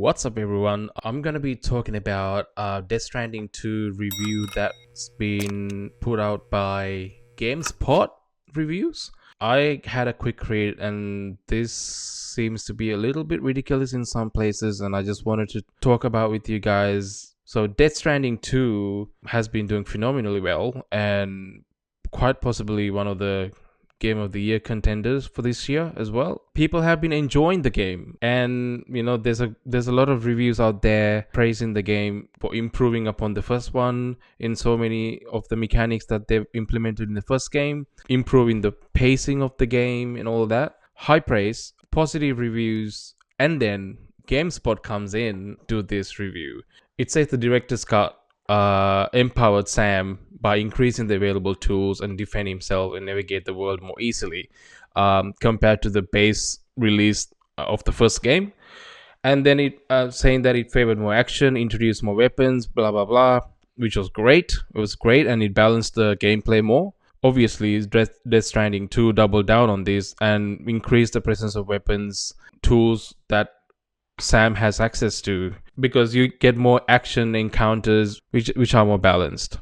What's up, everyone? I'm gonna be talking about Death Stranding 2 review that's been put out by GameSpot reviews. I had a quick read, and this seems to be a little bit ridiculous in some places, and I just wanted to talk about with you guys. So, Death Stranding 2 has been doing phenomenally well, and quite possibly one of the Game of the Year contenders for this year as well. People have been enjoying the game, and there's a lot of reviews out there praising the game for improving upon the first one in so many of the mechanics that they've implemented in the first game, improving the pacing of the game and all of that. High praise, positive reviews, and then GameSpot comes in to this review. It says the director's cut empowered Sam by increasing the available tools and defend himself and navigate the world more easily compared to the base release of the first game. And then it saying that it favored more action, introduced more weapons, blah blah blah, which was great. It was great, and it balanced the gameplay more. Obviously, Death Stranding 2 doubled down on this and increased the presence of weapons, tools that Sam has access to, because you get more action encounters which are more balanced,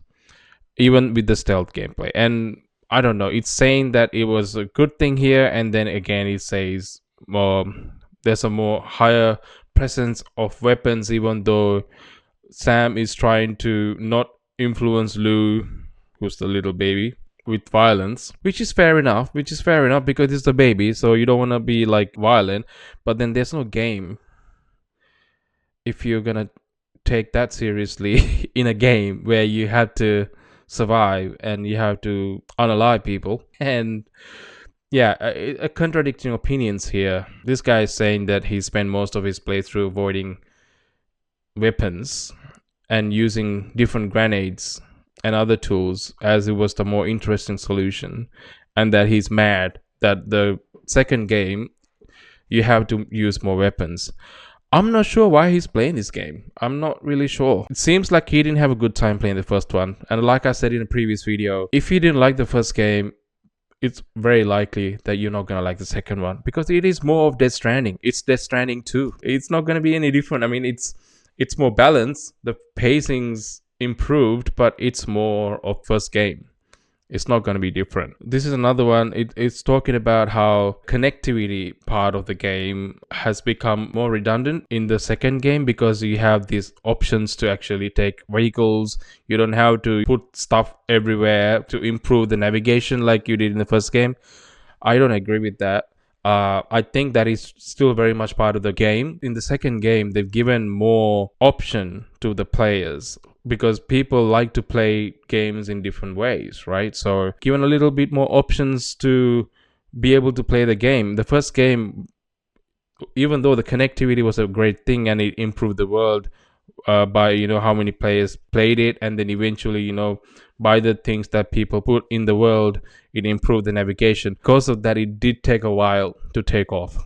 even with the stealth gameplay. And I don't know, it's saying that it was a good thing here, and then again it says there's a more higher presence of weapons, even though Sam is trying to not influence Lou, who's the little baby, with violence, which is fair enough because it's a baby, so you don't want to be like violent. But then there's no game if you're gonna take that seriously in a game where you have to survive and you have to unalive people. And yeah, contradicting opinions here. This guy is saying that he spent most of his playthrough avoiding weapons and using different grenades and other tools as it was the more interesting solution, and that he's mad that the second game you have to use more weapons. I'm not sure why he's playing this game. I'm not really sure. It seems like he didn't have a good time playing the first one. And like I said in a previous video, if you didn't like the first game, it's very likely that you're not gonna like the second one, because it is more of Death Stranding. It's Death Stranding 2. It's not gonna be any different. I mean, it's more balanced. The pacing's improved, but it's more of first game. It's not going to be different. This is another one. It's talking about how connectivity part of the game has become more redundant in the second game, because you have these options to actually take vehicles. You don't have to put stuff everywhere to improve the navigation like you did in the first game. I don't agree with that. I think that is still very much part of the game. In the second game, they've given more option to the players, because people like to play games in different ways, right? So given a little bit more options to be able to play the game. The first game, even though the connectivity was a great thing and it improved the world by how many players played it, and then eventually by the things that people put in the world, it improved the navigation. Because of that, it did take a while to take off,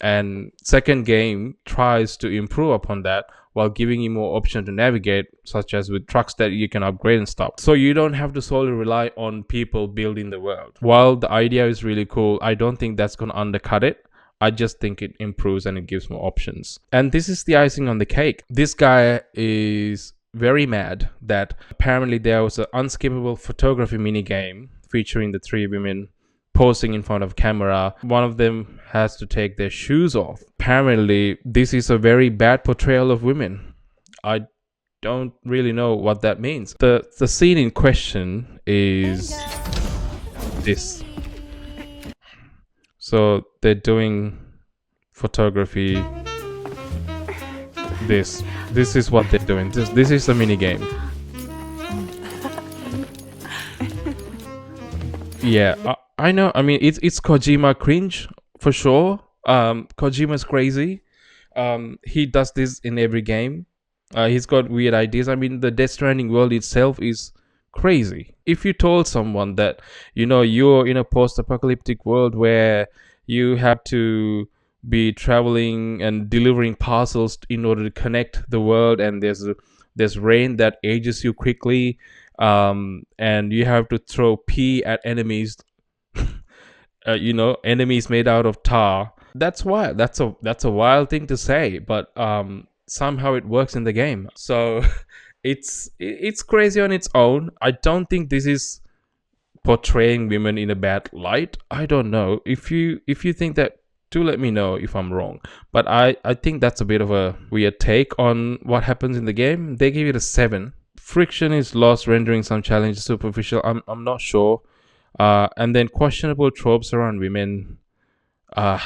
and second game tries to improve upon that while giving you more option to navigate, such as with trucks that you can upgrade and stuff. So you don't have to solely rely on people building the world. While the idea is really cool, I don't think that's going to undercut it. I just think it improves and it gives more options. And this is the icing on the cake. This guy is very mad that apparently there was an unskippable photography minigame featuring the three women posing in front of camera. One of them has to take their shoes off. Apparently, this is a very bad portrayal of women. I don't really know what that means. The scene in question is this. So they're doing photography. This is what they're doing. This is a mini game. Yeah, I know. I mean, it's Kojima cringe for sure. Kojima's crazy. He does this in every game. He's got weird ideas. I mean, the Death Stranding world itself is crazy. If you told someone that you're in a post-apocalyptic world where you have to be traveling and delivering parcels in order to connect the world, and there's rain that ages you quickly, and you have to throw pee at enemies, enemies made out of tar. That's wild. That's a wild thing to say. But somehow it works in the game. So it's crazy on its own. I don't think this is portraying women in a bad light. I don't know. If you think that, do let me know if I'm wrong. But I think that's a bit of a weird take on what happens in the game. They give it a 7. Friction is lost, rendering some challenges superficial. I'm not sure. And then questionable tropes around women. I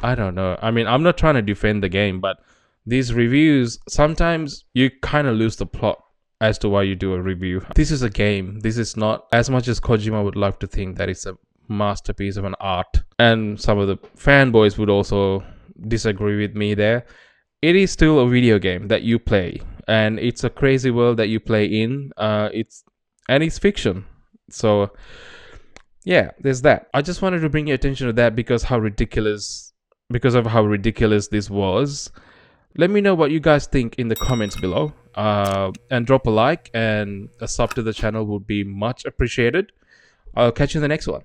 don't know. I mean, I'm not trying to defend the game, but these reviews, sometimes you kind of lose the plot as to why you do a review. This is a game. This is not, as much as Kojima would love to think that it's a masterpiece of an art, and some of the fanboys would also disagree with me there. It is still a video game that you play, and it's a crazy world that you play in. It's fiction. So yeah, there's that. I just wanted to bring your attention to that because of how ridiculous this was. Let me know what you guys think in the comments below. And drop a like and a sub to the channel would be much appreciated. I'll catch you in the next one.